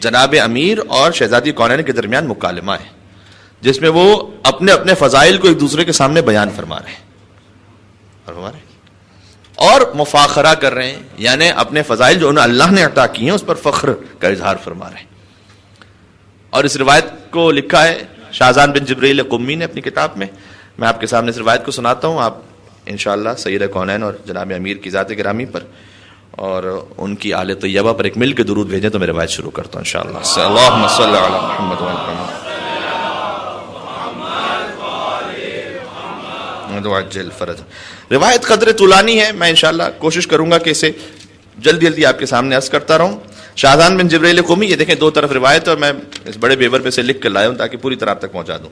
جناب امیر اور شہزادی کونین کے درمیان مکالمہ ہے جس میں وہ اپنے اپنے فضائل کو ایک دوسرے کے سامنے بیان فرما رہے ہیں اور مفاخرہ کر رہے ہیں، یعنی اپنے فضائل جو انہیں اللہ نے عطا کی ہیں اس پر فخر کا اظہار فرما رہے ہیں. اور اس روایت کو لکھا ہے شاہزان بن جبریل قمی نے اپنی کتاب میں. میں آپ کے سامنے اس روایت کو سناتا ہوں. آپ انشاءاللہ سید کونین اور جناب امیر کی ذات گرامی پر اور ان کی آل طیبہ پر ایک مل کے درود بھیجیں تو میں روایت شروع کرتا ہوں انشاءاللہ. اللہم صلی علی محمد و علی محمد وعجل فرج. روایت قدر طولانی ہے، میں انشاءاللہ کوشش کروں گا کہ اسے جلدی جلدی آپ کے سامنے عرض کرتا رہوں. شاہزان بن جبریل قمی، یہ دیکھیں دو طرف روایت، اور میں اس بڑے پیپر پہ سے لکھ کر لایا ہوں تاکہ پوری طرح آپ تک پہنچا دوں.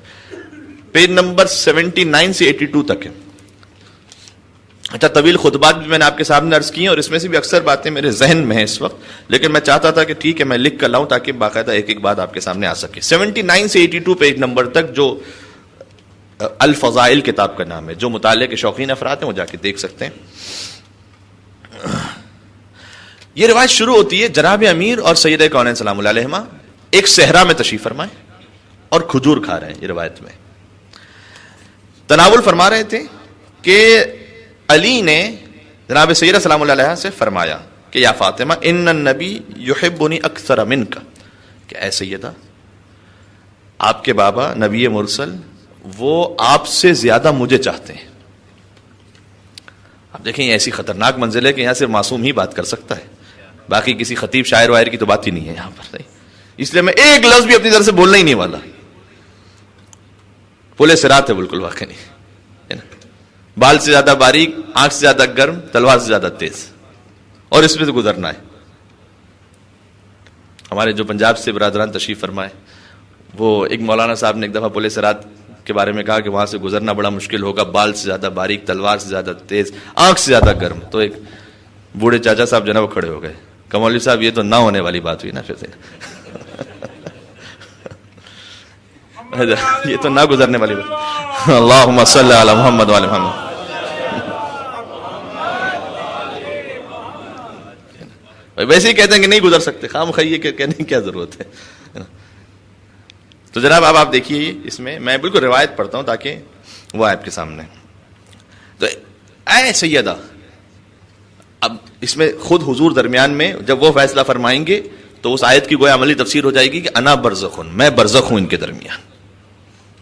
پیج نمبر 79 سے 82 تک ہے. اچھا، طویل خطبات بھی میں نے آپ کے سامنے عرض کی ہیں اور اس میں سے بھی اکثر باتیں میرے ذہن میں ہیں اس وقت، لیکن میں چاہتا تھا کہ ٹھیک ہے میں لکھ کر لاؤں تاکہ باقاعدہ ایک ایک بات آپ کے سامنے آ سکے. 79 سے 82 پیج نمبر تک جو الفضائل کتاب کا نام ہے، جو مطالعے کے شوقین افراد ہیں وہ جا کے دیکھ سکتے ہیں. یہ روایت شروع ہوتی ہے جناب امیر اور سید کونین سلام اللہ علیہما ایک صحرا میں تشریف فرمائے اور کھجور کھا رہے ہیں. یہ روایت میں تناول فرما رہے تھے کہ علی نے جناب سیدہ سلام اللہ علیہ سے فرمایا کہ یا فاطمہ ان النبی یحبنی اکثر منک، کہ اے سیدہ آپ کے بابا نبی مرسل وہ آپ سے زیادہ مجھے چاہتے ہیں. اب دیکھیں یہ ایسی خطرناک منزل ہے کہ یہاں صرف معصوم ہی بات کر سکتا ہے، باقی کسی خطیب شاعر وائر کی تو بات ہی نہیں ہے یہاں پر. اس لیے میں ایک لفظ بھی اپنی طرف سے بولنا ہی نہیں والا. پلے صراط ہے بالکل، واقعی نہیں. بال سے زیادہ باریک، آنکھ سے زیادہ گرم، تلوار سے زیادہ تیز، اور اس میں سے گزرنا ہے. ہمارے جو پنجاب سے برادران تشریف فرمائے، وہ ایک مولانا صاحب نے ایک دفعہ پلے صراط کے بارے میں کہا کہ وہاں سے گزرنا بڑا مشکل ہوگا، بال سے زیادہ باریک، تلوار سے زیادہ تیز، آنکھ سے زیادہ گرم. تو ایک بوڑھے چاچا صاحب جو نا وہ کھڑے ہو گئے کہ مولوی صاحب یہ تو نہ ہونے والی بات ہوئی نا، پھر یہ تو نہ گزرنے والی بات. اللہم صلی علی محمد وعلی محمد. ویسے ہی کہتے ہیں کہ نہیں گزر سکتے، خام خیے کہنے کی کیا ضرورت ہے. تو جناب اب آپ دیکھیے اس میں میں بالکل روایت پڑھتا ہوں تاکہ وہ آپ کے سامنے. تو اے سیدہ، اب اس میں خود حضور درمیان میں جب وہ فیصلہ فرمائیں گے تو اس آیت کی گویا عملی تفسیر ہو جائے گی کہ انا برزخن، میں برزخ ہوں ان کے درمیان.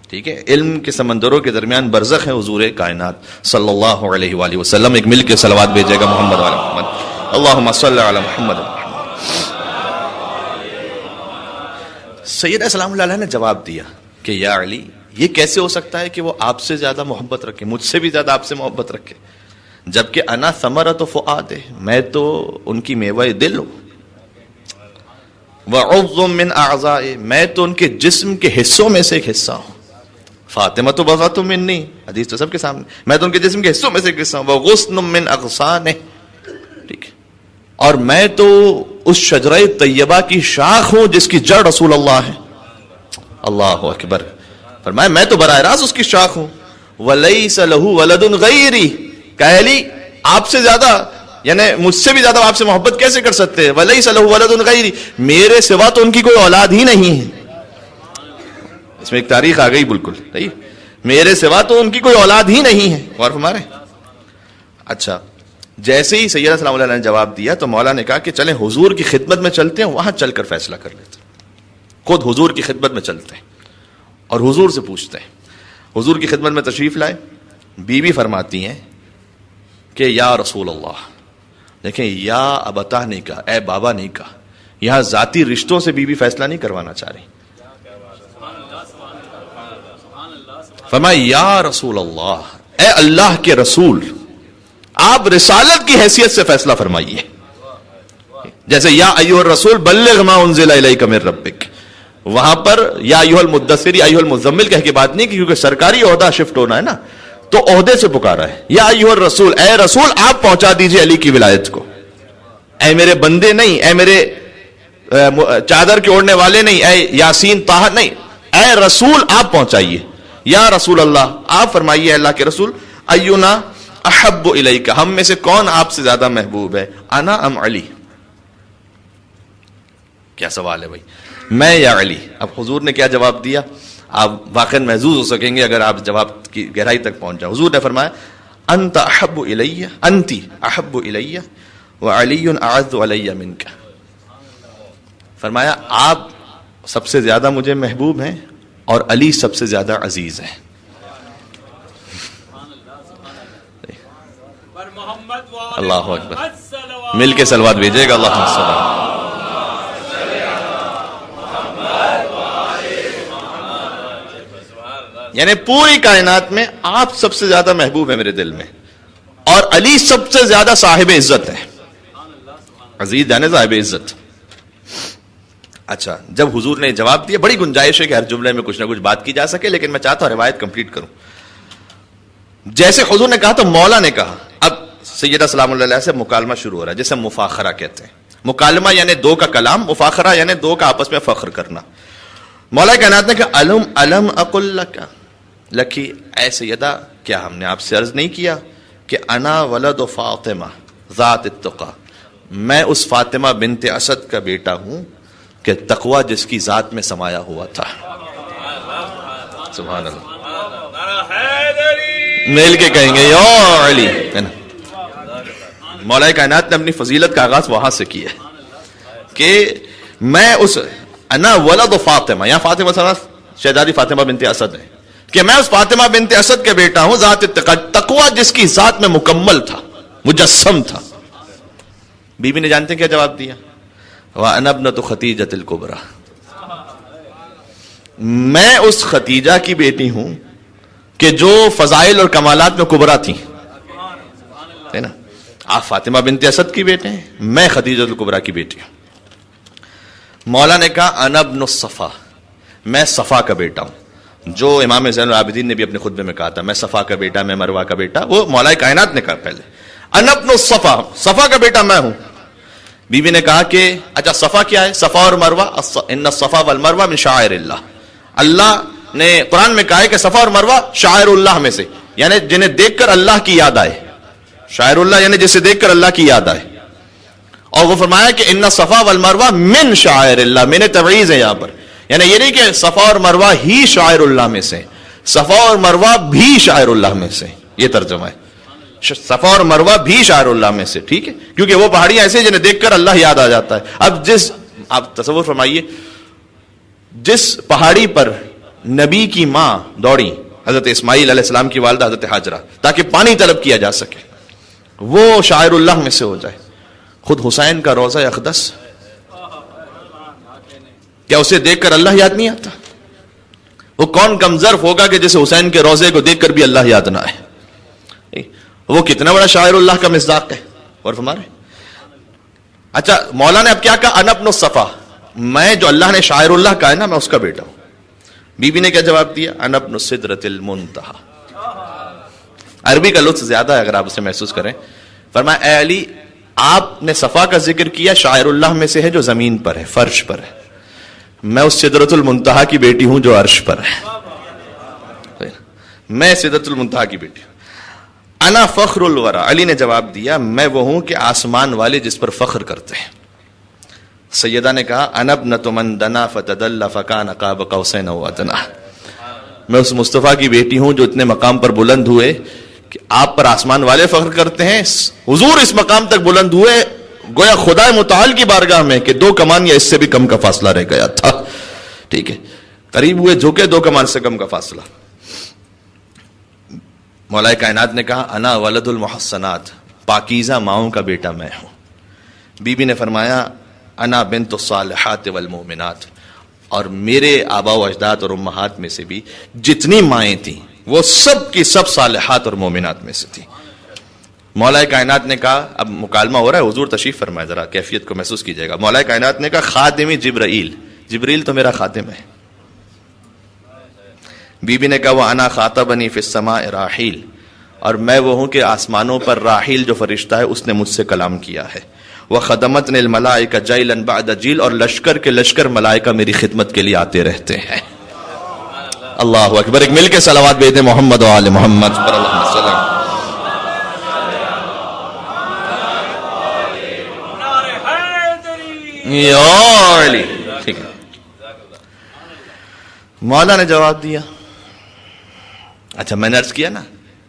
ٹھیک ہے، علم کے سمندروں کے درمیان برزخ ہے حضور کائنات صلی اللہ علیہ وآلہ وسلم. ایک مل کے صلوات بھیجے گا محمد وعلی محمد. اللہم صلی علی محمد. سیدہ سلام اللہ علیہ نے جواب دیا کہ یا علی، یہ کیسے ہو سکتا ہے کہ وہ آپ سے زیادہ محبت رکھے، مجھ سے بھی زیادہ آپ سے محبت رکھے، جبکہ انا ثمرۃ فؤاد، میں تو ان کی میوہ دل ہوں، وعضو من اعضاء، میں تو ان کے جسم کے حصوں میں سے ایک حصہ ہوں. فاطمہ تو بضعۃ منی، حدیث تو سب کے سامنے، میں تو ان کے جسم کے حصوں میں سے ایک حصہ ہوں. وغصن من اغصانہ، ٹھیک ہے، اور میں تو اس شجرہ طیبہ کی شاخ ہوں جس کی جڑ رسول اللہ ہے. اللہ اکبر. فرمایا میں تو براہ راست اس کی شاخ ہوں. ولیس لہ ولد غیری، کہ علی آپ سے زیادہ، یعنی مجھ سے بھی زیادہ آپ سے محبت کیسے کر سکتے ہیں؟ ولیس لہ ولد غیری، میرے سوا تو ان کی کوئی اولاد ہی نہیں ہے. اس میں ایک تاریخ آ گئی بالکل صحیح، میرے سوا تو ان کی کوئی اولاد ہی نہیں ہے. غور فرما رہے. اچھا، جیسے ہی سیدہ سلام اللہ علیہ نے جواب دیا تو مولا نے کہا کہ چلیں حضور کی خدمت میں چلتے ہیں، وہاں چل کر فیصلہ کر لیتے ہیں. خود حضور کی خدمت میں چلتے ہیں اور حضور سے پوچھتے ہیں. حضور کی خدمت میں تشریف لائے. بیوی فرماتی ہیں کہ یا رسول اللہ، دیکھیں یا ابتا نہیں کہا، اے بابا نہیں کہا. یہاں ذاتی رشتوں سے بیوی فیصلہ نہیں کروانا چاہ رہی. فرمایا یا رسول اللہ، اے اللہ کے رسول، آپ رسالت کی حیثیت سے فیصلہ فرمائیے. جیسے یا ایھا الرسول بلغ ما انزل الیک من ربک، وہاں پر یا ایھا المدثر یا ایھا المزمل کہہ کے بات نہیں کی، کیونکہ سرکاری عہدہ شفٹ ہونا ہے نا، تو عہدے سے پکارا ہے. یا ایھا الرسول، اے رسول آپ پہنچا دیجئے علی کی ولایت کو. اے میرے بندے نہیں، اے میرے چادر کے اوڑھنے والے نہیں، اے یاسین طہ نہیں، اے رسول آپ پہنچائیے. یا رسول اللہ، آپ فرمائیے اللہ کے رسول، اینا احب الیک، ہم میں سے کون آپ سے زیادہ محبوب ہے، انا ام علی، کیا سوال ہے بھائی، میں یا علی؟ اب حضور نے کیا جواب دیا آپ واقعا محظوظ ہو سکیں گے اگر آپ جواب کی گہرائی تک پہنچ جائیں. حضور نے فرمایا انت احب الی، انتی احب الی وعلی اعز علی منک. فرمایا آپ سب سے زیادہ مجھے محبوب ہیں اور علی سب سے زیادہ عزیز ہیں. اللہ اکبر، مل کے صلوات بھیجے گا. اللہم صل. یعنی پوری کائنات میں آپ سب سے زیادہ محبوب ہیں میرے دل میں، اور علی سب سے زیادہ صاحب عزت ہے. عزیز یعنی صاحب عزت. اچھا، جب حضور نے جواب دیا، بڑی گنجائش ہے کہ ہر جملے میں کچھ نہ کچھ بات کی جا سکے، لیکن میں چاہتا ہوں روایت کمپلیٹ کروں. جیسے حضور نے کہا تو مولا نے کہا. اب سیدہ سلام اللہ علیہ سے مکالمہ شروع ہو رہا ہے جسے مفاخرہ کہتے ہیں. مکالمہ یعنی دو کا کلام، مفاخرہ یعنی دو کا آپس میں فخر کرنا. مولا کائنات نے کہا الم اقل لک، لکی اے سیدہ کیا ہم نے آپ سے عرض نہیں کیا کہ انا ولد فاطمہ ذات التقی، میں اس فاطمہ بنت اسد کا بیٹا ہوں کہ تقوی جس کی ذات میں سمایا ہوا تھا. سبحان اللہ. مل کے کہیں گے یا علی. مولا کائنات نے اپنی فضیلت کا آغاز وہاں سے کیا کہ میں اس انا ولد فاطمہ، یہاں فاطمہ شہزادی فاطمہ بنت اسد ہے، کہ میں اس فاطمہ بنت اسد کا بیٹا ہوں ذات تقوی جس کی ذات میں مکمل تھا، مجسم تھا. بی بی نے جانتے ہیں کیا جواب دیا؟ وَأَنَا ابْنَةُ خَدِیجَةِ الْكُبْرىٰ، میں اس خدیجہ کی بیٹی ہوں کہ جو فضائل اور کمالات میں کبرا تھی. ہے نا، آپ فاطمہ بنت اسد کی بیٹے ہیں، میں خدیجہ الکبریٰ کی بیٹی ہوں. مولا نے کہا انا ابن الصفا، میں صفا کا بیٹا ہوں، جو امام زین العابدین نے بھی اپنے خطبے میں کہا تھا میں صفا کا بیٹا، میں مروہ کا بیٹا. وہ مولا کائنات نے کہا پہلے انا ابن الصفا، صفا کا بیٹا میں ہوں. بی بی نے کہا کہ اچھا صفا کیا ہے؟ صفا اور مروہ، ان الصفا والمروہ من شعائر اللہ. اللہ نے قرآن میں کہا ہے کہ صفا اور مروہ شعائر اللہ میں سے، یعنی جنہیں دیکھ کر اللہ کی یاد آئے. شاعر اللہ یعنی جسے دیکھ کر اللہ کی یاد آئے. اور وہ فرمایا کہ ان الصفا والمروہ من شعائر اللہ، میں نے تبعیض ہے یہاں پر، یعنی یہ نہیں کہ صفا اور مروہ ہی شاعر اللہ میں سے، صفا اور مروہ بھی شاعر اللہ میں سے. یہ ترجمہ ہے، صفا اور مروہ بھی شاعر اللہ میں سے. ٹھیک ہے، کیونکہ وہ پہاڑیاں ایسے جنہیں دیکھ کر اللہ یاد آ جاتا ہے. اب آپ تصور فرمائیے، جس پہاڑی پر نبی کی ماں دوڑی، حضرت اسماعیل علیہ السلام کی والدہ حضرت حاجرہ، تاکہ پانی طلب کیا جا سکے، وہ شاعر اللہ میں سے ہو جائے. خود حسین کا روضہ اقدس، کیا اسے دیکھ کر اللہ یاد نہیں آتا؟ وہ کون کم ظرف ہوگا کہ جسے حسین کے روضے کو دیکھ کر بھی اللہ یاد نہ آئے؟ وہ کتنا بڑا شاعر اللہ کا مصداق ہے. اور ہمارے اچھا مولا نے اب کیا کہا؟ انا ابن الصفا، میں جو اللہ نے شاعر اللہ کہا ہے نا، میں اس کا بیٹا ہوں. بی بی نے کیا جواب دیا؟ انا ابن سدرۃ المنتہی. عربی کا لطف زیادہ ہے اگر آپ اسے محسوس کریں. فرمایا اے علی، آپ نے صفا کا ذکر کیا، شاعر اللہ میں سے ہے جو زمین پر ہے، فرش پر ہے. میں اس سدرۃ المنتہی کی بیٹی ہوں جو عرش پر ہے. میں سدرۃ المنتہی کی بیٹی ہوں. انا فخر الورا، علی نے جواب دیا میں وہ ہوں کہ آسمان والے جس پر فخر کرتے ہیں. سیدہ نے کہا انا ابنۃ من دنا فتدلی فکان قاب قوسین او ادنی، میں اس مصطفیٰ کی بیٹی ہوں جو اتنے مقام پر بلند ہوئے کہ آپ پر آسمان والے فخر کرتے ہیں. حضور اس مقام تک بلند ہوئے گویا خدا متعال کی بارگاہ میں کہ 2 کمان یا اس سے بھی کم کا فاصلہ رہ گیا تھا. ٹھیک ہے، قریب ہوئے جھکے 2 کمان سے کم کا فاصلہ. مولا کائنات نے کہا انا ولد المحسنات، پاکیزہ ماؤں کا بیٹا میں ہوں. بی بی نے فرمایا انا بنت الصالحات والمؤمنات، اور میرے آبا و اجداد اور امہات میں سے بھی جتنی مائیں تھیں وہ سب کی سب صالحات اور مومنات میں سے تھی. مولا کائنات نے کہا، اب مکالمہ ہو رہا ہے، حضور تشریف فرمائے، ذرا کیفیت کو محسوس کیجئے گا. مولا کائنات نے کہا خادمی جبرائیل، جبریل تو میرا خادم ہے. بی بی نے کہا وہ انا خاطبنی فی السماء راحیل، اور میں وہ ہوں کہ آسمانوں پر راحیل جو فرشتہ ہے اس نے مجھ سے کلام کیا ہے. وَخَدَمَتْنِ الْمَلَائِكَ جَيْلًا بَعْدَ جِيلٍ، اور لشکر کے لشکر ملائکہ میری خدمت کے لیے آتے رہتے ہیں. اللہ اکبر. ایک مل کے صلوات بھیج دیں محمد و آل محمد پر اللہم صلی. علی. ٹھیک ہے. مولا نے جواب دیا. اچھا میں نے عرض کیا نا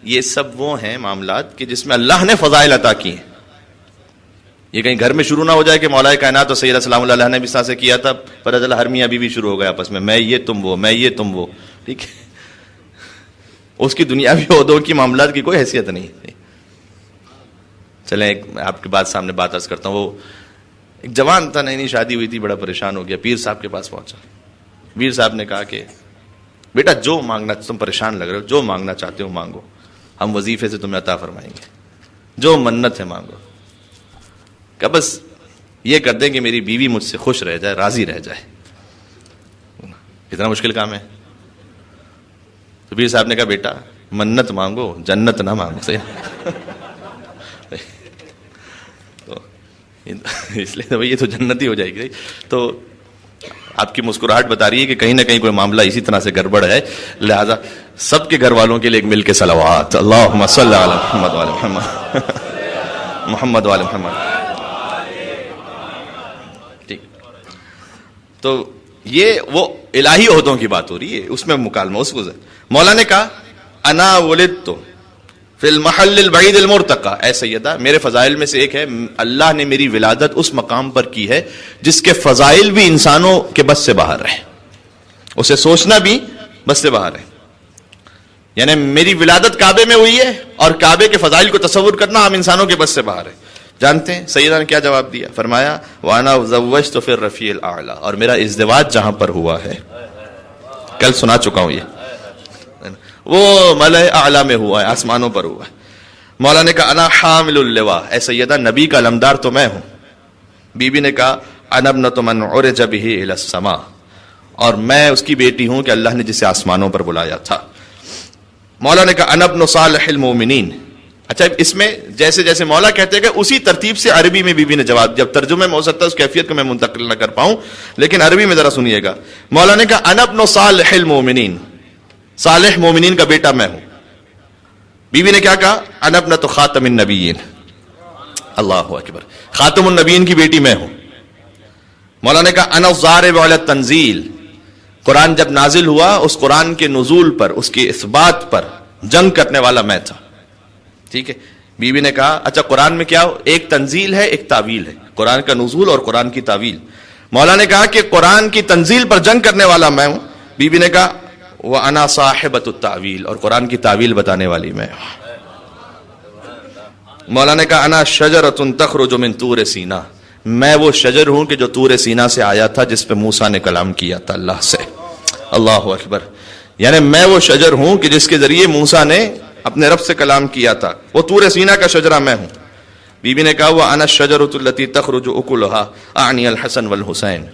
یہ سب وہ ہیں معاملات کہ جس میں اللہ نے فضائل عطا کی ہیں. یہ کہیں گھر میں شروع نہ ہو جائے کہ مولا کائنات اور سیدہ سلام اللہ علیہ نے بھی اس طرح سے کیا تھا, پتہ چلا ہر میاں بیوی شروع ہو گئے آپس میں یہ تم وہ, میں یہ تم وہ. ٹھیک ہے, اس کی دنیاوی عہدوں کی معاملات کی کوئی حیثیت نہیں. چلیں ایک آپ کے بات سامنے بات عرض کرتا ہوں. وہ ایک جوان تھا, نئی نئی شادی ہوئی تھی, بڑا پریشان ہو گیا, پیر صاحب کے پاس پہنچا. پیر صاحب نے کہا کہ بیٹا جو مانگنا, تم پریشان لگ رہے ہو, جو مانگنا چاہتے ہو مانگو, ہم وظیفے سے تمہیں عطا فرمائیں گے, جو منت ہے مانگو. کہ بس یہ کر دیں کہ میری بیوی مجھ سے خوش رہ جائے, راضی رہ جائے. اتنا مشکل کام ہے. تو پیر صاحب نے کہا بیٹا منت مانگو, جنت نہ مانگو. صحیح. تو اس لیے بھائی یہ تو جنت ہی ہو جائے گی. تو آپ کی مسکراہٹ بتا رہی ہے کہ کہیں نہ کہیں کوئی معاملہ اسی طرح سے گڑبڑ ہے. لہذا سب کے گھر والوں کے لیے ایک مل کے صلوات, اللہم صلی علی محمد وعلی محمد, محمد وعلی محمد. ٹھیک. تو یہ وہ الہی عہدوں کی بات ہو رہی ہے, اس میں مکالمہ اس کو. مولا نے کہا انا ولدت فی المحل البعید المرتقى, اے سیدہ میرے فضائل میں سے ایک ہے اللہ نے میری ولادت اس مقام پر کی ہے جس کے فضائل بھی انسانوں کے بس سے باہر ہیں, اسے سوچنا بھی بس سے باہر ہے. یعنی میری ولادت کعبے میں ہوئی ہے اور کعبے کے فضائل کو تصور کرنا ہم انسانوں کے بس سے باہر ہے. جانتے ہیں سیدہ نے کیا جواب دیا؟ فرمایا وانا زوجت فی الرفیع الاعلی, اور میرا ازدواج جہاں پر ہوا ہے, کل سنا چکا ہوں, یہ وہ ملأ اعلی میں ہوا ہے, آسمانوں پر ہوا ہے. مولا نے کہا انا حامل اللواء, اے سیدہ نبی کا علمدار تو میں ہوں. بی بی نے کہا انا ابنۃ من عرج بہ الی السماء, اور میں اس کی بیٹی ہوں کہ اللہ نے جسے آسمانوں پر بلایا تھا. مولا نے کہا انا ابن صالح المؤمنین. اچھا اس میں جیسے جیسے مولا کہتے ہیں کہ اسی ترتیب سے عربی میں بی بی نے جواب دیا. ترجمے میں ہو سکتا ہے اس کیفیت کو میں منتقل نہ کر پاؤں, لیکن عربی میں ذرا سنیے گا. مولا نے کہا انا ابن صالح المؤمنین, صالح مومنین کا بیٹا میں ہوں. بی بی نے کیا کہا؟ انا ابنۃ خاتم النبیین. اللہ اکبر, خاتم النبیین کی بیٹی میں ہوں. مولا نے کہا انا الضارب علی التنزیل, قرآن جب نازل ہوا اس قرآن کے نزول پر, اس کے اثبات پر جنگ کرنے والا میں تھا. ٹھیک ہے. بی بی نے کہا اچھا قرآن میں کیا, ایک تنزیل ہے ایک تعویل ہے, قرآن کا نزول اور قرآن کی تعویل. مولا نے کہا کہ قرآن کی تنزیل پر جنگ کرنے والا میں ہوں. بی بی نے کہا وَأَنَا صَاحِبَةُ التَّعْوِيلِ, اور قرآن کی تعویل بتانے والی میں. مولا نے کہا انا شجرۃ تخرج من طور سینا, میں وہ شجر ہوں کہ جو طور سینا سے آیا تھا جس پہ موسیٰ نے کلام کیا تھا اللہ سے. اللہ اکبر. یعنی میں وہ شجر ہوں کہ جس کے ذریعے موسیٰ نے اپنے رب سے کلام کیا تھا, وہ طور سینا کا شجرہ میں ہوں. بی بی نے کہا وَأَنَا الشَّجَرَةُ الَّتِي تَخْرُجُ أُكُلُهَا أَعْنِيَ الْحَسَنَ وَالْحُسَيْنَ,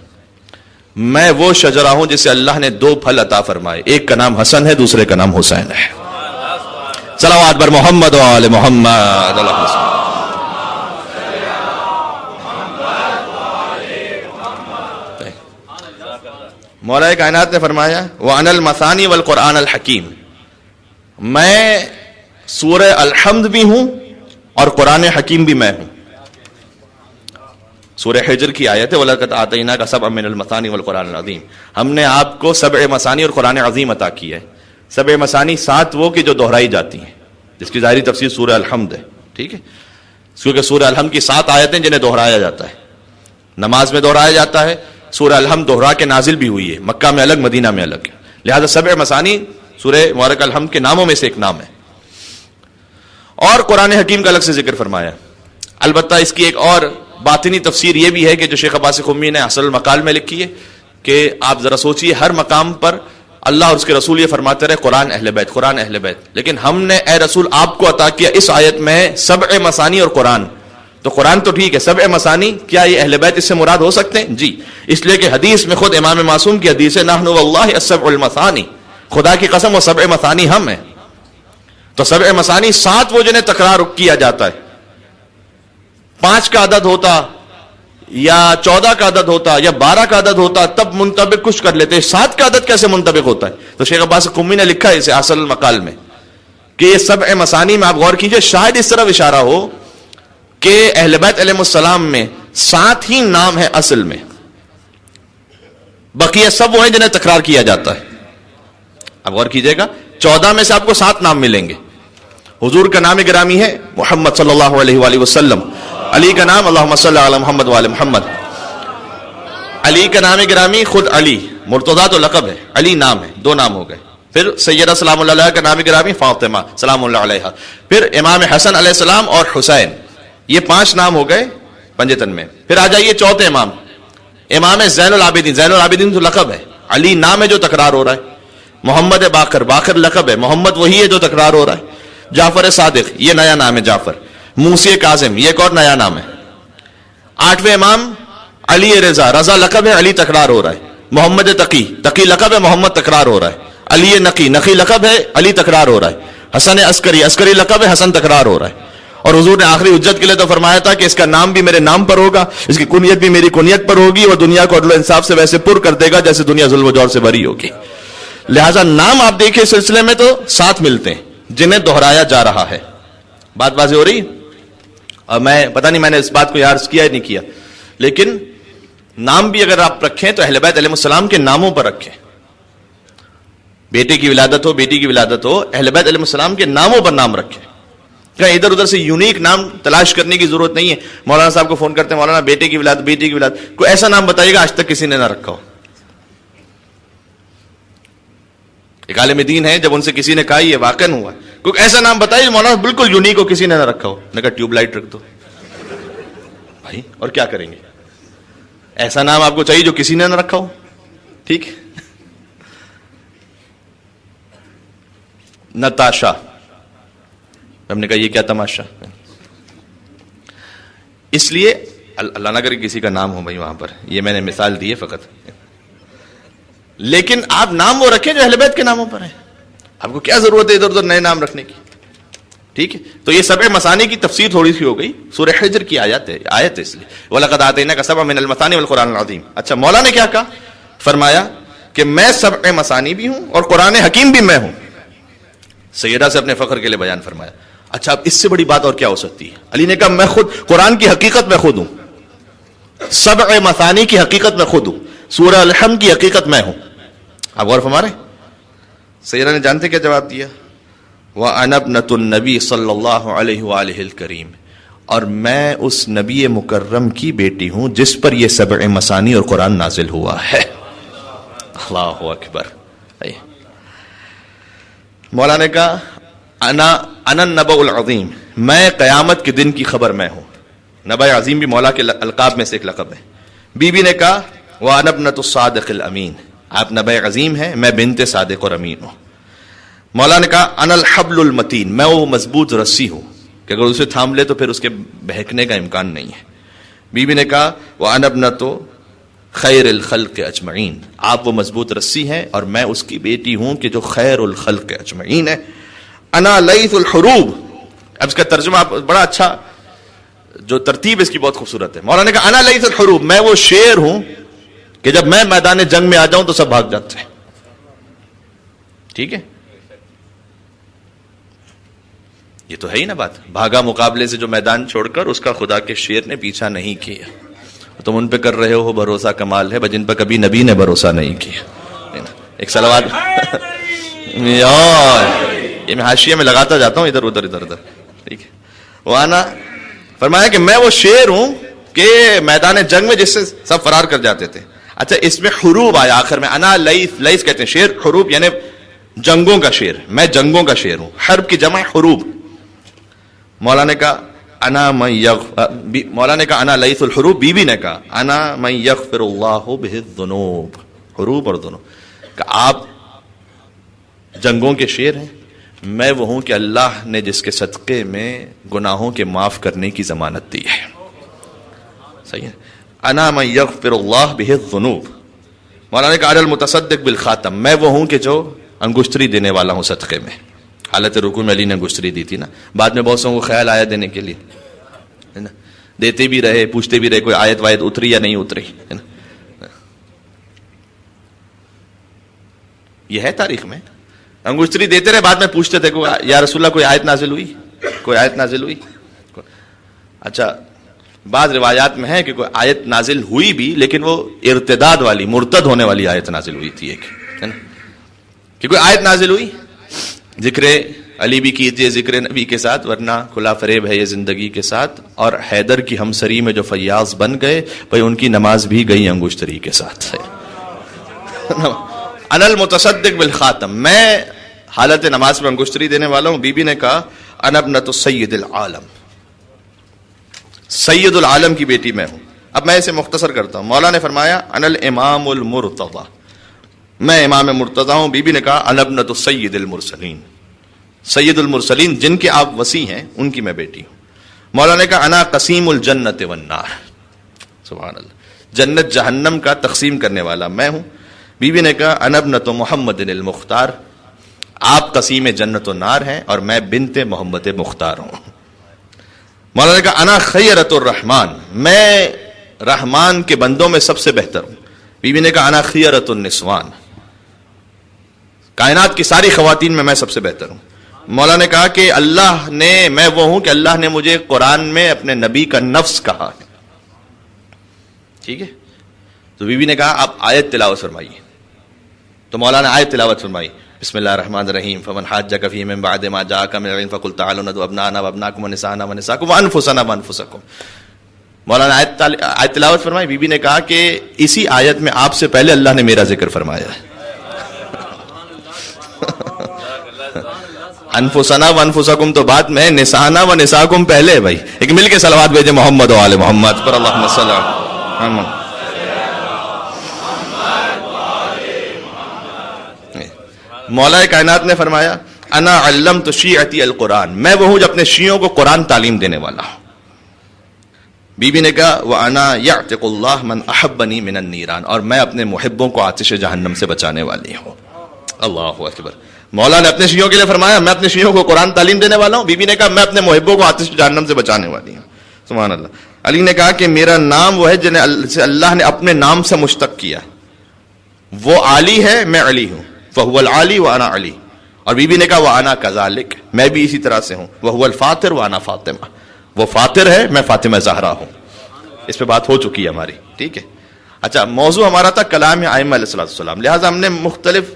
میں وہ شجرہ ہوں جسے اللہ نے دو پھل عطا فرمائے, ایک کا نام حسن ہے دوسرے کا نام حسین ہے. صلوات بر محمد و آل محمد. مولا کائنات نے فرمایا وَأَنَا الْمَثَانِي وَالْقُرْآنَ الْحَكِيمِ, میں سورہ الحمد بھی ہوں اور قرآن حکیم بھی میں ہوں. سورہ حجر کی آیت ہے وَلَقَدْ آتَيْنَاكَ سَبْعًا مِنَ الْمَثَانِي وَالْقُرْآنِ الْعَظِيمِ, ہم نے آپ کو 7 مثانی اور قرآن عظیم عطا کی ہے. 7 مثانی 7 وہ کہ جو دہرائی جاتی ہیں, جس کی ظاہری تفسیر سورہ الحمد ہے. ٹھیک ہے, کیونکہ سورہ الحمد کی 7 آیتیں جنہیں دہرایا جاتا ہے, نماز میں دہرایا جاتا ہے. سورہ الحمد دہرا کے نازل بھی ہوئی ہے, مکہ میں الگ مدینہ میں الگ, لہذا 7 مثانی سورہ مبارک الحمد کے ناموں میں سے ایک نام ہے. اور قرآن حکیم کا الگ سے ذکر فرمایا. البتہ اس کی ایک اور باطنی تفسیر یہ بھی ہے کہ جو شیخ عباس قمی نے اصل المقال میں لکھی ہے کہ آپ ذرا سوچئے ہر مقام پر اللہ اور اس کے رسول یہ فرماتے رہے قرآن اہل بیت, قرآن اہل بیت, لیکن ہم نے اے رسول آپ کو عطا کیا اس آیت میں 7 مثانی اور قرآن. تو قرآن تو ٹھیک ہے, 7 مثانی کیا یہ اہل بیت اس سے مراد ہو سکتے ہیں؟ جی, اس لیے کہ حدیث میں خود امام معصوم کی حدیث ہے نحن واللہ السبع المثانی, خدا کی قسم وہ 7 مثانی ہم ہیں. تو 7 مثانی 7 وہ جنہیں تکرار کیا جاتا ہے. 5 کا عدد ہوتا یا 14 کا عدد ہوتا یا 12 کا عدد ہوتا تب منطبق کچھ کر لیتے, 7 کا عدد کیسے منطبق ہوتا ہے؟ تو شیخ عباس قمی نے لکھا ہے اسے اصل المقال میں کہ یہ 7 مثانی میں آپ غور کیجئے, شاید اس طرف اشارہ ہو کہ اہل بیت علیہ السلام میں 7 ہی نام ہے اصل میں، بقیہ سب وہ ہیں جنہیں تکرار کیا جاتا ہے. اب غور کیجئے گا، 14 میں سے آپ کو 7 نام ملیں گے. حضور کا نام گرامی ہے محمد صلی اللہ علیہ وآلہ وسلم. علی کا نام اللہم صلی علی محمد وآل محمد. علی کا نام گرامی خود علی، مرتضیٰ تو لقب ہے، علی نام ہے، 2 نام ہو گئے. پھر سیدہ سلام اللہ علیہ کا نام گرامی فاطمہ سلام اللہ علیہ. پھر امام حسن علیہ السلام اور حسین، یہ 5 نام ہو گئے پنجتن میں. پھر آ جائیے چوتھے امام، امام زین العابدین. زین العابدین تو لقب ہے، علی نام ہے جو تکرار ہو رہا ہے. محمد باقر، باقر لقب ہے، محمد وہی ہے جو تکرار ہو رہا ہے. جعفر صادق، یہ نیا نام ہے جعفر. موسی کاظم، یہ ایک اور نیا نام ہے. 8ویں امام علی رضا، رضا لقب ہے، علی تکرار ہو رہا ہے. محمد تقی، تقی لقب ہے، محمد تکرار ہو رہا ہے. علی نقی، نقی لقب ہے، علی تکرار ہو رہا ہے. حسن عسکری، عسکری لقب ہے، حسن تکرار ہو رہا ہے. اور حضور نے آخری حجت کے لیے تو فرمایا تھا کہ اس کا نام بھی میرے نام پر ہوگا، اس کی کنیت بھی میری کنیت پر ہوگی، اور دنیا کو عدل و انصاف سے ویسے پر کر دے گا جیسے دنیا ظلم و جور سے بری ہوگی. لہٰذا نام آپ دیکھیں اس سلسلے میں تو 7 ملتے ہیں جنہیں دہرایا جا رہا ہے. بات واضح ہو رہی؟ اور میں پتہ نہیں میں نے اس بات کو عرض کیا یا نہیں کیا، لیکن نام بھی اگر آپ رکھیں تو اہل بیت علیہ السلام کے ناموں پر رکھیں. بیٹے کی ولادت ہو، بیٹی کی ولادت ہو، اہل بیت علیہ السلام کے ناموں پر نام رکھیں. کہیں ادھر ادھر سے یونیک نام تلاش کرنے کی ضرورت نہیں ہے. مولانا صاحب کو فون کرتے ہیں، مولانا بیٹے کی ولادت، بیٹی کی ولادت، کوئی ایسا نام بتائیے گا آج تک کسی نے نہ رکھا ہو. ایک عالم دین ہے، جب ان سے کسی نے کہا یہ واقعا ہوا، کوئی ایسا نام بتائیے مولانا بالکل یونیک ہو، کسی نے نہ رکھا ہو. نے کہا ٹیوب لائٹ رکھ دو. بھائی اور کیا کریں گے؟ ایسا نام آپ کو چاہیے جو کسی نے نہ رکھا ہو. ٹھیک. نتاشا، ہم نے کہا یہ کیا تماشا. اس لیے اللہ نہ کرے کسی کا نام ہو بھائی وہاں پر، یہ میں نے مثال دی ہے فقط. لیکن آپ نام وہ رکھیں جو اہل بیت کے ناموں پر ہیں. آپ کو کیا ضرورت ہے ادھر ادھر نئے نام رکھنے کی؟ ٹھیک ہے. تو یہ 7 مثانی کی تفسیر تھوڑی سی ہو گئی. سورہ حجر کی آیت ہے اس لیے وَلَقَدْ آتَيْنَاكَ سَبْعًا مِنَ الْمَثَانِ وَالْقُرْآنِ الْعَظِيمِ. اچھا مولا نے کیا کہا؟ فرمایا کہ میں 7 مثانی بھی ہوں اور قرآن حکیم بھی میں ہوں. سیدہ سے اپنے فخر کے لیے بیان فرمایا. اچھا اب اس سے بڑی بات اور کیا ہو سکتی ہے؟ علی نے کہا میں خود قرآن کی حقیقت میں خود ہوں، 7 مثانی کی حقیقت میں خود ہوں، سورہ الحمد کی حقیقت میں ہوں. آپ غور فرما رہے ہیں؟ سیدہ نے جانتے کیا جواب دیا؟ وَأَنَا ابْنَةُ النَّبِي صلی اللہ علیہ وآلہ الکریم، اور میں اس نبی مکرم کی بیٹی ہوں جس پر یہ 7 مثانی اور قرآن نازل ہوا ہے. اللہ اکبر. مولا نے کہا انا النبأ العظیم، میں قیامت کے دن کی خبر میں ہوں. نبأ عظیم بھی مولا کے القاب میں سے ایک لقب ہے. بی بی نے کہا وَأَنَا ابْنَةُ الصَّادِقِ الْأَمِينِ، آپ نبأ عظیم ہیں، میں بنت صادق اور امین ہوں. مولا نے کہا انا الحبل المتین، میں وہ مضبوط رسی ہوں کہ اگر اسے تھام لے تو پھر اس کے بہکنے کا امکان نہیں ہے. بی بی نے کہا وَأَنَا ابْنَةُ خیر الخلق اجمعین، آپ وہ مضبوط رسی ہیں اور میں اس کی بیٹی ہوں کہ جو خیر الخلق اجمعین ہے. انا لیث الحروب، اب اس کا ترجمہ بڑا اچھا، جو ترتیب اس کی بہت خوبصورت ہے. مولانا نے کہا انا لیث الحروب، میں وہ شیر ہوں کہ جب میں میدان جنگ میں آ جاؤں تو سب بھاگ جاتے ہیں. ٹھیک ہے، یہ تو ہے ہی نا بات. بھاگا مقابلے سے جو میدان چھوڑ کر اس کا خدا کے شیر نے پیچھا نہیں کیا. تم ان پہ کر رہے ہو بھروسہ، کمال ہے جن پہ کبھی نبی نے بھروسہ نہیں کیا. ایک صلوات یہ میں حاشیے میں لگاتا جاتا ہوں ادھر ادھر. ٹھیک ہے. وانا فرمایا کہ میں وہ شیر ہوں کہ میدان جنگ میں جس سے سب فرار کر جاتے تھے. اچھا اس میں حروب آیا آخر میں، انا لیث کہتے ہیں شیر، حروب یعنی جنگوں کا شیر، میں جنگوں کا شیر ہوں. حرب کی جمع حروب. مولا نے کہا انا لیث الحروب. بی بی نے کہا انا من یغفر اللہ بہ الذنوب، حروب اور ذنوب، کہ آپ جنگوں کے شیر ہیں، میں وہ ہوں کہ اللہ نے جس کے صدقے میں گناہوں کے معاف کرنے کی ضمانت دی ہے. صحیح ہے. انا من یغفر اللہ بہ الذنوب. مولانا نے کہا انا المتصدق بالخاتم، میں وہ ہوں کہ جو انگشتری دینے والا ہوں صدقے میں. حالت رکوع میں علی نے انگشتری دی تھی نا، بعد میں بہت سو کو خیال آیا دینے کے لیے، ہے نا، دیتے بھی رہے، پوچھتے بھی رہے کوئی آیت وایت اتری یا نہیں اتری، ہے نا. یہ ہے تاریخ میں، انگشتری دیتے رہے، بعد میں پوچھتے تھے یا رسول اللہ کوئی آیت نازل ہوئی، کوئی آیت نازل ہوئی. اچھا بعض روایات میں ہے کہ کوئی آیت نازل ہوئی بھی لیکن وہ ارتداد والی، مرتد ہونے والی آیت نازل ہوئی تھی ایک، ہے نا، کہ کوئی آیت نازل ہوئی ذکر علی بھی کیجئے ذکر نبی کے ساتھ ورنہ کھلا فریب ہے یہ زندگی کے ساتھ، اور حیدر کی ہمسری میں جو فیاض بن گئے بھائی ان کی نماز بھی گئی انگشتری کے ساتھ. انا المتصدق بالخاتم، میں حالت نماز میں انگشتری دینے والا ہوں. بی بی نے کہا انا ابنۃ سید العالم، سید العالم کی بیٹی میں ہوں. اب میں اسے مختصر کرتا ہوں. مولا نے فرمایا انا الامام المرتضی، میں امام مرتضی ہوں. بی بی نے کہا انا ابنۃ سید المرسلین، سید المرسلین جن کے آپ وصی ہیں ان کی میں بیٹی ہوں. مولا نے کہا انا قسیم الجنت والنار، سبحان اللہ، جنت جہنم کا تقسیم کرنے والا میں ہوں. بی بی نے کہا انا ابنۃ محمد المختار، آپ قسیم جنت و نار ہیں اور میں بنت محمد مختار ہوں. مولا نے کہا انا خیرۃ الرحمن، میں رحمان کے بندوں میں سب سے بہتر ہوں. بی بی نے کہا انا خیرۃ النسوان، کائنات کی ساری خواتین میں سب سے بہتر ہوں. مولا نے کہا کہ اللہ نے، میں وہ ہوں کہ اللہ نے مجھے قرآن میں اپنے نبی کا نفس کہا. ٹھیک ہے، تو بی بی نے کہا آپ آیت تلاوت فرمائیے. تو مولا نے آیت تلاوت فرمائی، بسم اللہ الرحمن الرحیم، فمن حاجک فیہ من بعد ما جاءک من العلم فقل تعالوا ندعو ابناءنا وابناءکم ونساءنا ونساءکم وانفسنا وانفسکم. مولانا آیت تلاوت فرمائی. بی بی نے کہا کہ اسی آیت میں آپ سے پہلے اللہ نے میرا ذکر فرمایا ہے. انفسنا وانفسکم تو بعد میں، نسانا و نساکم پہلے. بھائی ایک مل کے صلوات بھیجے محمد و آل محمد پر، اللہم صلی اللہ. مولا کائنات نے فرمایا انا علمت شیعتی القرآن، میں وہ ہوں جو اپنے شیعوں کو قرآن تعلیم دینے والا ہوں. بی بی نے کہا وَأَنَا يَعْتِقُ اللَّهُ مَنْ أَحَبَّنِي مِنَ النِّيرَانِ، اور میں اپنے محبوں کو آتش جہنم سے بچانے والی ہوں. اللہ اکبر. مولا نے اپنے شیعوں کے لیے فرمایا میں اپنے شیعوں کو قرآن تعلیم دینے والا ہوں. بی بی نے کہا میں اپنے محبوں کو آتش جہنم سے بچانے والی ہوں. سبحان اللہ. علی نے کہا کہ میرا نام وہ ہے جنہیں اللہ نے اپنے نام سے مشتق کیا، وہ علی ہے میں علی ہوں. فَهُوَ الْعَالِي وَأَنَا عَلِي. اور بی بی نے کہا وَأَنَا كَذَلِكَ، میں بھی اسی طرح سے ہوں. وَهُوَ الْفَاطِرُ وَأَنَا فاطمہ، وہ فاطر ہے میں فاطمہ زہرا ہوں. اس پہ بات ہو چکی ہے ہماری. ٹھیک ہے. اچھا، موضوع ہمارا تھا کلام ائمہ علیہ السلام، لہٰذا ہم نے مختلف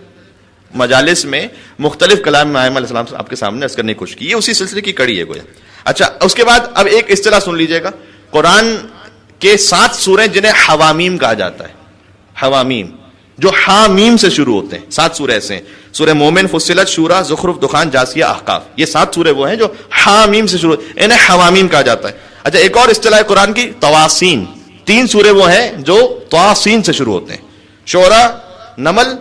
مجالس میں مختلف کلام ائمہ علیہ السلام آپ کے سامنے عرض کرنے کی کوشش کی. یہ اسی سلسلے کی کڑی ہے گویا. اچھا، اس کے بعد اب ایک اصطلاح سن لیجئے گا. قرآن کے 7 سوریں جنہیں حوامیم کہا جاتا ہے، حوامیم جو حامیم سے شروع ہوتے ہیں. 7 سورے ایسے ہیں، سورہ مومن، فصلت، شورا، زخرف، دخان، جاسیہ، احقاف. یہ 7 سورے وہ ہیں جو حامیم سے شروع، انہیں حوامیم کہا جاتا ہے. اچھا، ایک اور اصطلاح قرآن کی تواسین. 3 سورے وہ ہیں جو تواسین سے شروع ہوتے ہیں، شعراء، نمل،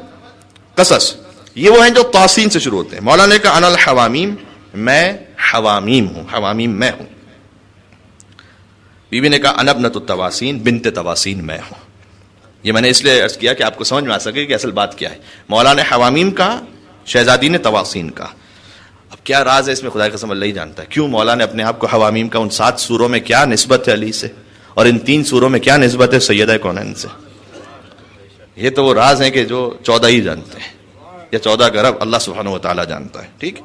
قصص. یہ وہ ہیں جو تواسین سے شروع ہوتے ہیں. مولانا نے کہا انا الحوامیم، میں حوامیم ہوں، حوامیم میں ہوں. بی بی نے کہا انا ابنۃ التواسین، بنت تواسین میں ہوں. یہ میں نے اس لیے عرض کیا کہ آپ کو سمجھ میں آ سکے کہ اصل بات کیا ہے. مولا نے حوامیم کہا، شہزادی نے تواسین کہا. اب کیا راز ہے اس میں خدا کی قسم اللہ ہی جانتا ہے. کیوں مولا نے اپنے آپ کو حوامیم کا؟ ان 7 سوروں میں کیا نسبت ہے علی سے، اور ان 3 سوروں میں کیا نسبت ہے سیدہ کونین سے؟ یہ تو وہ راز ہیں کہ جو 14 ہی جانتے ہیں، یا 14 گرب اللہ سبحانہ و تعالیٰ جانتا ہے. ٹھیک.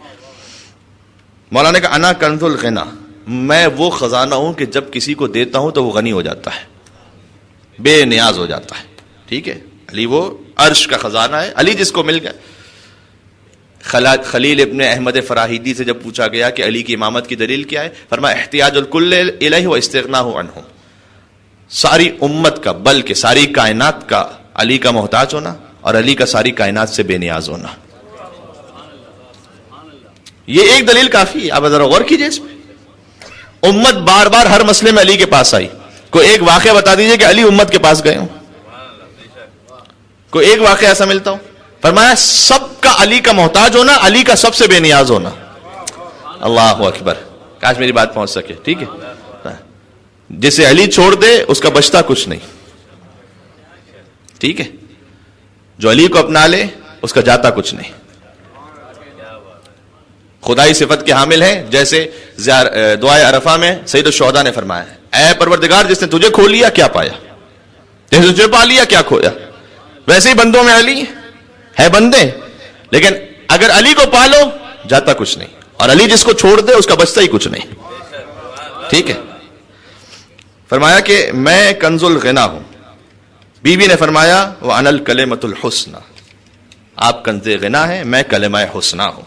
مولا نے کہا انا کنز الغنا، میں وہ خزانہ ہوں کہ جب کسی کو دیتا ہوں تو وہ غنی ہو جاتا ہے، بے نیاز ہو جاتا ہے. ٹھیک ہے. علی وہ عرش کا خزانہ ہے. علی جس کو مل گیا. خلیل ابن احمد فراہیدی سے جب پوچھا گیا کہ علی کی امامت کی دلیل کیا ہے، فرمایا احتیاج الکل الیہ و استغناہ عنہ، ساری امت کا بلکہ ساری کائنات کا علی کا محتاج ہونا اور علی کا ساری کائنات سے بے نیاز ہونا. یہ ایک دلیل کافی ہے. آپ ذرا غور کیجئے اس پہ. امت بار بار ہر مسئلے میں علی کے پاس آئی. کوئی ایک واقعہ بتا دیجئے کہ علی امت کے پاس گئے ہوں، کوئی ایک واقعہ ایسا ملتا ہوں. فرمایا سب کا علی کا محتاج ہونا، علی کا سب سے بے نیاز ہونا. اللہ اکبر. کاش میری بات پہنچ سکے. ٹھیک ہے. جسے علی چھوڑ دے اس کا بچتا کچھ نہیں. ٹھیک ہے. جو علی کو اپنا لے اس کا جاتا کچھ نہیں. خدائی صفت کے حامل ہیں، جیسے دعائے عرفہ میں سید الشہداء نے فرمایا ہے اے پروردگار جس نے تجھے کھو لیا کیا پایا، جس نے تجھے پا لیا کیا کھویا. ویسے ہی بندوں میں علی ہے بندے، لیکن اگر علی کو پالو جاتا کچھ نہیں، اور علی جس کو چھوڑ دے اس کا بچتا ہی کچھ نہیں. ٹھیک ہے. فرمایا کہ میں کنز الغنا ہوں. بی نے فرمایا وَأَنَا الْكَلِمَةُ الْحُسْنَى، آپ کنز غنا ہیں، میں کلمہ حسنہ ہوں.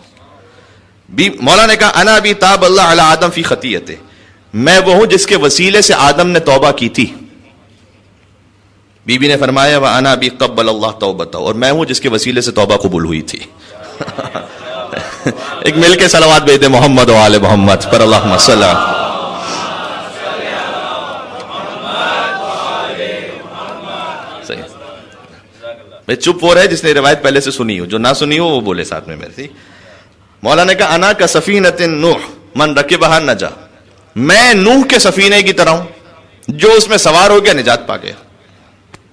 مولا نے کہا انا بھی تاب اللہ علی آدم فی خطیئتہ، میں وہ ہوں جس کے وسیلے سے آدم نے توبہ کی تھی. بی نے فرمایا وَأَنَا بِي قَبَّلَ اللَّهُ تَوْبَتَهُ، اور میں ہوں جس کے وسیلے سے توبہ قبول ہوئی تھی. ایک مل کے صلوات بھیج دے محمد و آل محمد پر اللہم صلی اللہ. صحیح. چپ ہو رہے جس نے روایت پہلے سے سنی ہو، جو نہ سنی ہو وہ بولے ساتھ میں میرے. مولا نے کہا انا کا سفینۃ نوح من رکبہا نجا، میں نوح کے سفینے کی طرح ہوں، جو اس میں سوار ہو گیا نجات پا گیا.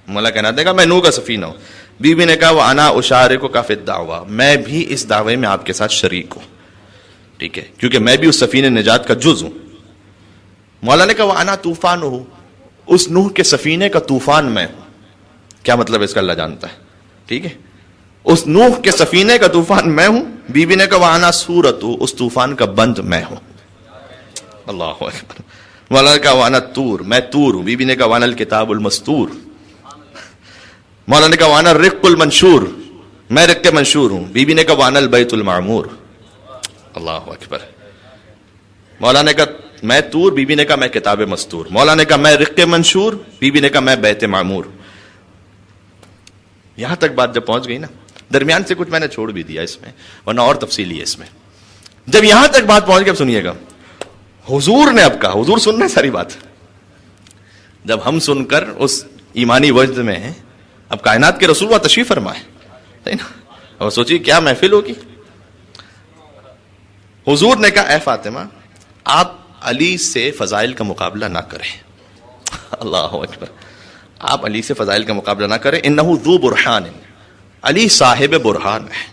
مولا کہنا دے گا میں نوح کا سفینہ ہوں. بی نے کہا وانا اشارکک فی الدعوہ، میں بھی اس دعوے میں آپ کے ساتھ شریک ہوں. ٹھیک ہے، کیونکہ میں بھی اس سفینہ نجات کا جز ہوں. مولا نے کہا وانا طوفان ہوں، اس نوح کے سفینے کا طوفان میں ہوں. کیا مطلب اس کا اللہ جانتا ہے. ٹھیک ہے، اس نوح کے سفینے کا طوفان میں ہوں. بی نے کہا وانا سورت، اس طوفان کا بند میں ہوں. اللہ اکبر. مولا نے کہا وانا تور، میں تور ہوں. بی نے کہا وانا الکتاب المستور. مولا نے کہا وانا الرق المنشور، میں رق منشور ہوں. بی نے کہا وانا البیت المعمور. اللہ اکبر. مولا نے کہا میں تور، بی نے کہا میں کتاب مستور. مولا نے کہا میں رق منشور، بی نے کہا میں بیت معمور. یہاں تک بات جب پہنچ گئی نا، درمیان سے کچھ میں نے چھوڑ بھی دیا اس میں، ورنہ اور تفصیلی ہے اس میں. جب یہاں تک بات پہنچ گئی، اب سنیے گا. حضور نے اب کہا، حضور سن رہے ساری بات. جب ہم سن کر اس ایمانی وجد میں ہیں، اب کائنات کے رسول اللہ تشریف فرمائے، صحیح نا. اور سوچیے کیا محفل ہوگی. حضور نے کہا اے فاطمہ، آپ علی سے فضائل کا مقابلہ نہ کریں. اللہ اکبر. آپ علی سے فضائل کا مقابلہ نہ کریں. انہ ذو برہان، علی صاحب برہان ہے،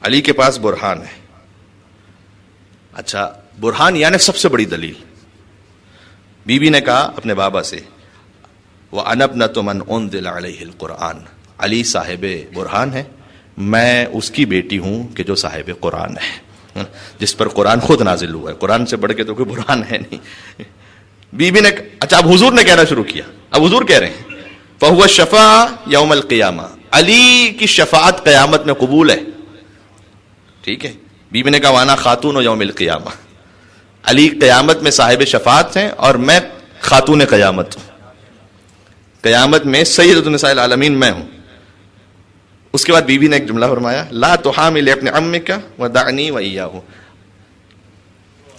علی کے پاس برہان ہے. اچھا، برہان یعنی سب سے بڑی دلیل. بی نے کہا اپنے بابا سے وَأَنَا ابْنَةُ مَنْ أُنزِلَ عَلَيْهِ الْقُرْآنَ، علی صاحب برہان ہے، میں اس کی بیٹی ہوں کہ جو صاحب قرآن ہے، جس پر قرآن خود نازل ہوا ہے. قرآن سے بڑھ کے تو کوئی برہان ہے نہیں. بی نے اچھا اب حضور نے کہنا شروع کیا. اب حضور کہہ رہے ہیں فَهُوَ الشَّفَاعُ يَوْمَ الْقِيَامَةِ، علی کی شفاعت قیامت میں قبول ہے. ٹھیک ہے. بی نے کہا وانا خاتون یوم القیامہ، علی قیامت میں صاحب شفاعت ہیں اور میں خاتون قیامت ہوں. قیامت میں سید النساء العالمین میں ہوں. اس کے بعد بی نے ایک جملہ فرمایا لا تحامل ابن عمک ودعنی وإیاہ،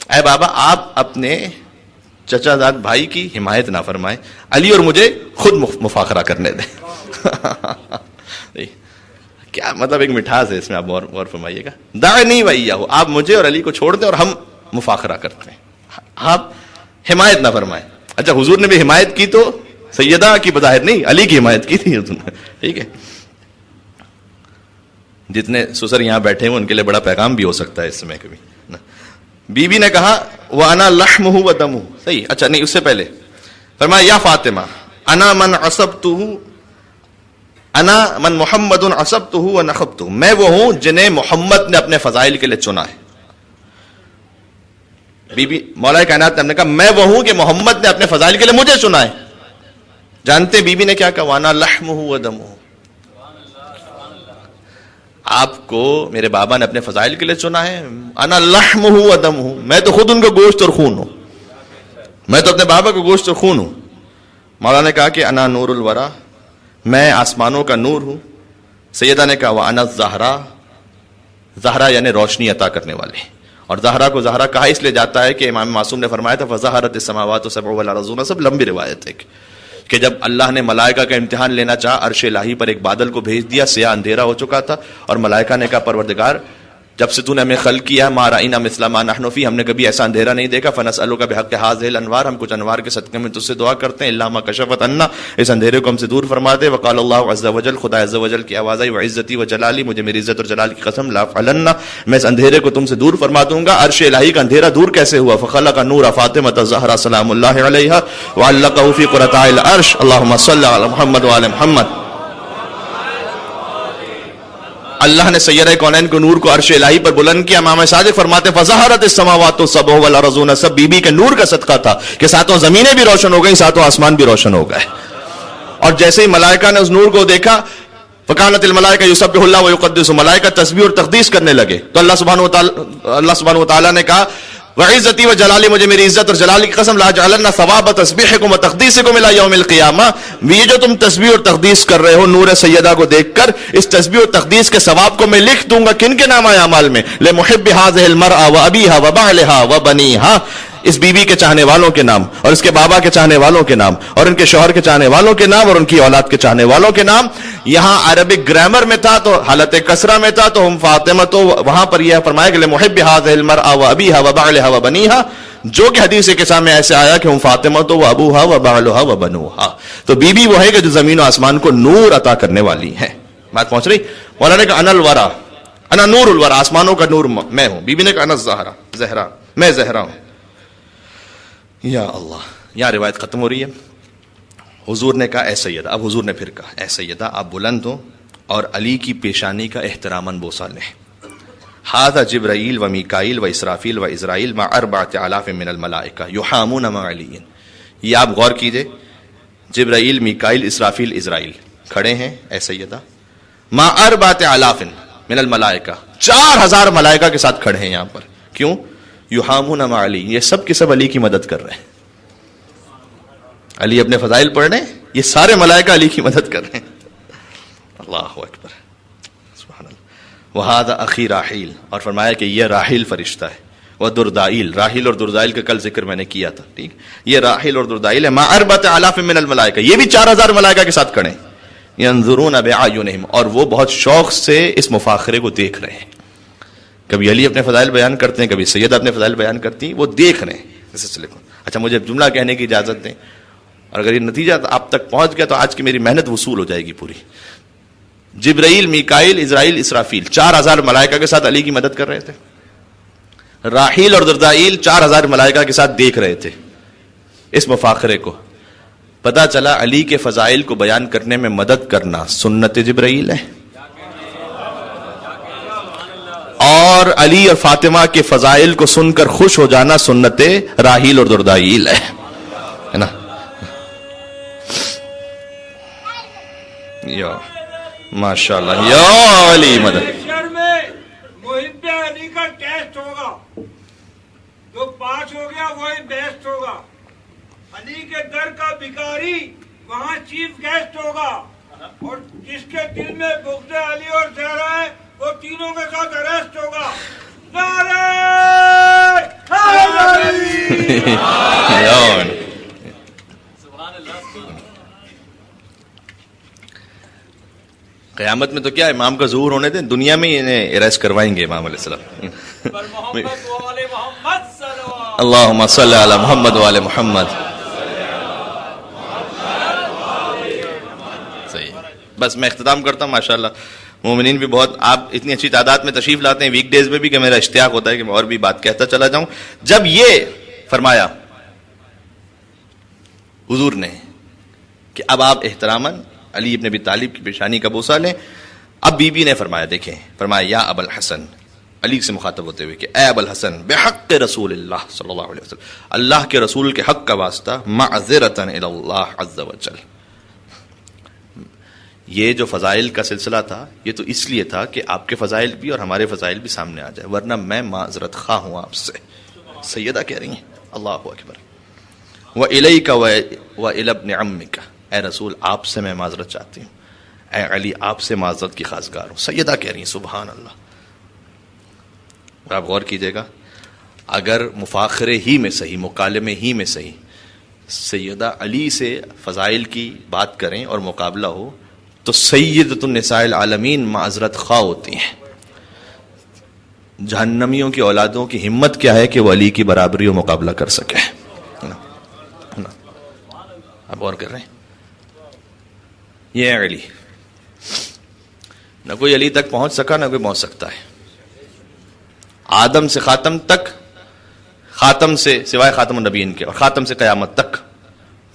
اے بابا آپ اپنے چچا زاد بھائی کی حمایت نہ فرمائیں، علی اور مجھے خود مفاخرہ کرنے دیں. کیا مطلب ایک مٹھاس ہے اس میں، آپ غور فرمائیے گا. دعنی وإیاہ، آپ مجھے اور علی کو چھوڑ دیں اور ہم مفاخرہ کرتے ہیں، آپ حمایت نہ فرمائیں. اچھا حضور نے بھی حمایت کی تو سیدہ کی بظاہر نہیں، علی کی حمایت کی تھی حضور نے. ٹھیک ہے. جتنے سسر یہاں بیٹھے ہیں ان کے لیے بڑا پیغام بھی ہو سکتا ہے اس میں کبھی. بی نے کہا وَأَنَا لَحْمُهُ وَدَمُهُ. صحیح. اچھا نہیں، اس سے پہلے فرمایا یا فاطمہ انا من عصبته، انا من محمد عصبته ونخبته، میں وہ ہوں جنہیں محمد نے اپنے فضائل کے لیے چنا ہے. مولا کائنات نے کہا میں وہ ہوں کہ محمد نے اپنے فضائل کے لیے مجھے چنا ہے. جانتے بی نے کیا کہا وانا لحمہ ودمہ، آپ کو میرے بابا نے اپنے فضائل کے لیے چنا ہے. انا لحمہ ودمہ، میں تو خود ان کا گوشت اور خون ہوں، میں تو اپنے بابا کا گوشت اور خون ہوں. مولا نے کہا کہ انا نور الورا، میں آسمانوں کا نور ہوں. سیدہ نے کہا وانا الزہرا، زہرا یعنی روشنی عطا کرنے والے. اور زہرا کو زہرا کہا اس لیے جاتا ہے کہ امام معصوم نے فرمایا تھا فظہرت السماوات سبع والارضون، سب لمبی روایت ہے کہ جب اللہ نے ملائکہ کا امتحان لینا چاہا، عرش الہی پر ایک بادل کو بھیج دیا، سیاہ اندھیرا ہو چکا تھا، اور ملائکہ نے کہا پروردگار جب سے تو نے ہمیں خلق کیا ما رأینا مثل ما نحن فی، ہم نے کبھی ایسا اندھیرا نہیں دیکھا. فنسألک بحق هذه الانوار، ہم کچھ انوار کے صدقے میں تجھ سے دعا کرتے ہیں الا ما کشفت عنا، اس اندھیرے کو ہم سے دور فرما دے. وقال اللہ عز وجل، خدا عز وجل کی آواز آئی وعزتی وجلالی، مجھے میری عزت اور جلال کی قسم لا فعلن، میں اس اندھیرے کو تم سے دور فرما دوں گا. عرش الہی کا اندھیرا دور کیسے ہوا؟ فخلق نور فاطمہ الزہرا سلام اللہ علیہا وعلقہ فی قرۃ العرش. اللہم صل علی محمد وعلی محمد. اللہ نے سیدہ کونین کو نور کو عرش الہی پر بلند کیا. امام صادق فرماتے ہیں فظہرت السماوات السبع والارضون، سب بی بی کے نور کا صدقہ تھا کہ ساتوں زمینیں بھی روشن ہو گئیں، ساتوں آسمان بھی روشن ہو گئے. اور جیسے ہی ملائکہ نے اس نور کو دیکھا، فکانت الملائکہ یسبح اللہ ویقدس، ملائکہ تسبیح اور تقدیس کرنے لگے. تو اللہ سبحانہ وتعالی نے کہا وعزتی و جلالی، مجھے میری عزت اور جلال کی قسم، لا جعلنا ثواب تسبیحکم و تقدیسکم الی یوم القیامہ، یہ جو تم تسبیح اور تقدیس کر رہے ہو نور سیدہ کو دیکھ کر، اس تسبیح اور تقدیس کے ثواب کو میں لکھ دوں گا کن کے نامہ اعمال میں؟ لمحب هذه المرأة وابیها وبعلها وبنیها، اس بی بی کے چاہنے والوں کے نام، اور اس کے بابا کے چاہنے والوں کے نام، اور ان کے شوہر کے چاہنے والوں کے نام، اور ان کی اولاد کے چاہنے والوں کے نام. یہاں عربک گرامر میں تھا تو حالت کسرہ میں تھا تو ہم فاطمہ، تو وہاں پر یہ فرمایا کہ لمحب هذه المرأة وابیها وبعلها وبنیها، جو کہ حدیث کے سامنے ایسے آیا کہ ہم فاطمہ تو ابوها وبعلها وبنوها. تو بی بی وہ ہے کہ جو زمین و آسمان کو نور عطا کرنے والی ہے. بات پہنچ رہی؟ مولانا نے کہا انا الورا، انا نور الورا، آسمانوں کا نور میں ہوں. بی بی نے کہا انا الزہرا، زہرا، میں زہرا ہوں. یا اللہ، یہاں روایت ختم ہو رہی ہے. حضور نے کہا اے سیدہ، اب حضور نے پھر کہا اے سیدہ آپ بلند ہو اور علی کی پیشانی کا احتراماً بوسہ لیں. ھذا جبرائیل و میکائیل و اسرافیل و عزرائیل مع 4000 من الملائکہ یحامون مع علی. یہ آپ غور کیجئے، جبرائیل، میکائیل، اسرافیل، عزرائیل کھڑے ہیں اے سیدہ، مع 4000 من الملائکہ، 4000 ملائکہ کے ساتھ کھڑے ہیں یہاں پر. کیوں؟ یحامون مع علی، یہ سب کے سب علی کی مدد کر رہے ہیں. علی اپنے فضائل پڑھ رہے ہیں، یہ سارے ملائکہ علی کی مدد کر رہے ہیں. اللہ اکبر، سبحان اللہ. وہذا اخی راحیل، اور فرمایا کہ یہ راحیل فرشتہ ہے. وہ دردائیل، راحیل اور دردائیل کا کل ذکر میں نے کیا تھا، ٹھیک. یہ راحیل اور دردائیل ہے مع 4000 من الملائکہ، یہ بھی 4000 ملائکہ کے ساتھ کھڑے ہیں. ینظرون باعینہم، اور وہ بہت شوق سے اس مفاخرے کو دیکھ رہے ہیں. کبھی علی اپنے فضائل بیان کرتے ہیں، کبھی سیدہ اپنے فضائل بیان کرتی ہیں، وہ دیکھ رہے ہیں اس سلسلے کو. اچھا مجھے جملہ کہنے کی اجازت دیں، اور اگر یہ نتیجہ آپ تک پہنچ گیا تو آج کی میری محنت وصول ہو جائے گی پوری. جبرائیل، میکائیل، عزرائیل، اسرافیل 4000 ملائکہ کے ساتھ علی کی مدد کر رہے تھے. راحیل اور دردائیل 4000 ملائکہ کے ساتھ دیکھ رہے تھے اس مفاخرے کو. پتہ چلا علی کے فضائل کو بیان کرنے میں مدد کرنا سنت جبرائیل ہے، اور علی اور فاطمہ کے فضائل کو سن کر خوش ہو جانا سنت راحیل اور دردائیل ہے نا. یا ماشاء اللہ، یا علی مدد. محب علی کا ٹیسٹ ہوگا، جو پاس ہو گیا وہی بیسٹ ہوگا. علی کے در کا بھکاری وہاں چیف گیسٹ ہوگا، اور جس کے دل میں بغض علی اور زہرا ہے وہ تینوں کے ساتھ اریسٹ ہوگا. نعرہ حیدری. قیامت میں تو کیا امام کا ظہور ہونے دیں، دنیا میں انہیں اریسٹ کروائیں گے امام علیہ السلام. اللہم صلی علی محمد و علی محمد. صحیح. بس میں اختتام کرتا ہوں. ماشاءاللہ مومنین بھی بہت، آپ اتنی اچھی تعداد میں تشریف لاتے ہیں ویک ڈیز میں بھی کہ میرا اشتیاق ہوتا ہے کہ میں اور بھی بات کہتا چلا جاؤں. جب یہ فرمایا حضور نے کہ اب آپ احتراماً علی ابن ابی طالب کی پیشانی کا بوسہ لیں، اب بی بی نے فرمایا، دیکھیں، فرمایا یا ابا الحسن، علی سے مخاطب ہوتے ہوئے کہ اے ابا الحسن بحق رسول اللہ صلی اللہ علیہ وسلم، اللہ کے رسول کے حق کا واسطہ، معذرتاً الی اللہ عز وجل. یہ جو فضائل کا سلسلہ تھا یہ تو اس لیے تھا کہ آپ کے فضائل بھی اور ہمارے فضائل بھی سامنے آ جائے، ورنہ میں معذرت خواہ ہوں آپ سے. سیدہ کہہ رہی ہیں اللہ اکبر. وَإِلَيْكَ وَإِلَى ابْنِ عَمِّكَ، اے رسول آپ سے میں معذرت چاہتی ہوں، اے علی آپ سے معذرت کی خواستگار ہوں. سیدہ کہہ رہی ہیں سبحان اللہ. آپ غور کیجئے گا، اگر مفاخرے ہی میں صحیح، مکالمے ہی میں صحیح سیدہ علی سے فضائل کی بات کریں اور مقابلہ ہو تو سیدۃ النساء العالمین معذرت خواہ ہوتی ہیں. جہنمیوں کی اولادوں کی ہمت کیا ہے کہ وہ علی کی برابری و مقابلہ کر سکے. آپ غور کر رہے ہیں، یہ علی، نہ کوئی علی تک پہنچ سکا نہ کوئی پہنچ سکتا ہے. آدم سے خاتم تک، خاتم سے سوائے خاتم النبیین کے، اور خاتم سے قیامت تک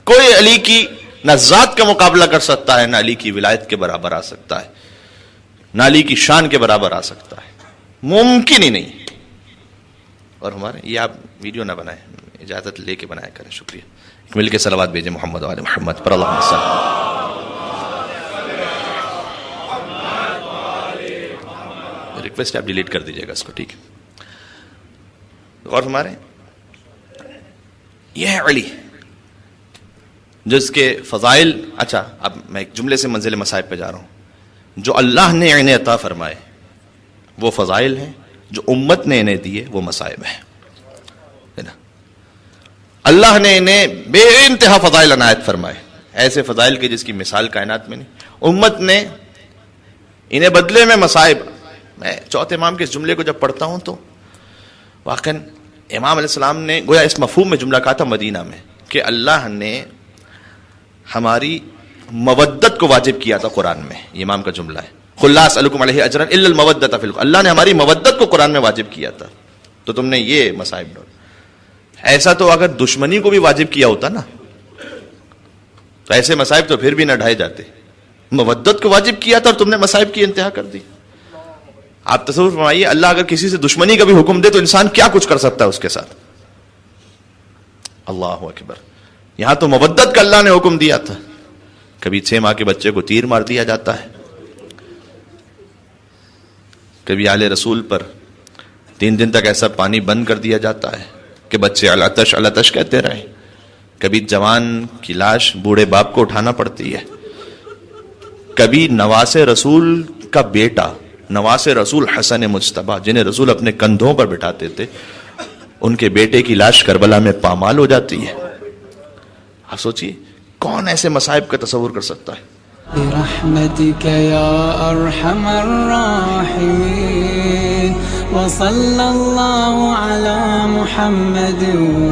کوئی علی کی نہ ذات کا مقابلہ کر سکتا ہے نہ علی کی ولایت کے برابر آ سکتا ہے. نالی کی شان کے برابر آ سکتا ہے، ممکن ہی نہیں. اور ہمارے یہ آپ ویڈیو نہ بنائیں، اجازت لے کے بنایا کریں. شکریہ. مل کے صلوات بھیجیں محمد و آل محمد پر. اللہم صل. ریکویسٹ آپ ڈیلیٹ کر دیجیے گا اس کو، ٹھیک ہے. اور ہمارے یہ ہے علی جس کے فضائل. اچھا اب میں ایک جملے سے منزل مصائب پہ جا رہا ہوں. جو اللہ نے انہیں عطا فرمائے وہ فضائل ہیں، جو امت نے انہیں دیے وہ مصائب ہیں. اللہ نے انہیں بے انتہا فضائل عنایت فرمائے، ایسے فضائل کے جس کی مثال کائنات میں نہیں. امت نے انہیں بدلے میں مصائب. میں چوتھے امام کے اس جملے کو جب پڑھتا ہوں تو واقعا امام علیہ السلام نے گویا اس مفہوم میں جملہ کہا تھا مدینہ میں کہ اللہ نے ہماری مودت کو واجب کیا تھا قرآن میں. یہ امام کا جملہ ہے. قل لا اسألکم علیہ اجرا الا المودۃ فی القربى. اللہ نے ہماری مودت کو قرآن میں واجب کیا تھا، تو تم نے یہ مصائب ڈال. ایسا تو اگر دشمنی کو بھی واجب کیا ہوتا نا تو ایسے مصائب تو پھر بھی نہ ڈھائے جاتے. مودت کو واجب کیا تھا اور تم نے مصائب کی انتہا کر دی. آپ تصور فرمائیے اللہ اگر کسی سے دشمنی کا بھی حکم دے تو انسان کیا کچھ کر سکتا ہے اس کے ساتھ. اللہ اکبر. یہاں تو مودت کا اللہ نے حکم دیا تھا. کبھی 6 ماہ کے بچے کو تیر مار دیا جاتا ہے، کبھی آل رسول پر 3 دن تک ایسا پانی بند کر دیا جاتا ہے کہ بچے العطش العطش کہتے رہیں. کبھی جوان کی لاش بوڑھے باپ کو اٹھانا پڑتی ہے. کبھی نواس رسول کا بیٹا، نواس رسول حسن مجتبیٰ جنہیں رسول اپنے کندھوں پر بٹھاتے تھے، ان کے بیٹے کی لاش کربلا میں پامال ہو جاتی ہے. آپ سوچیے کون ایسے مصائب کا تصور کر سکتا ہے. برحمتك يا أرحم الراحمين وصلى الله على محمد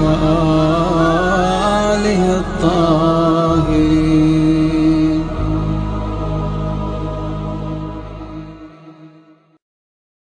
وآله الطاهرين.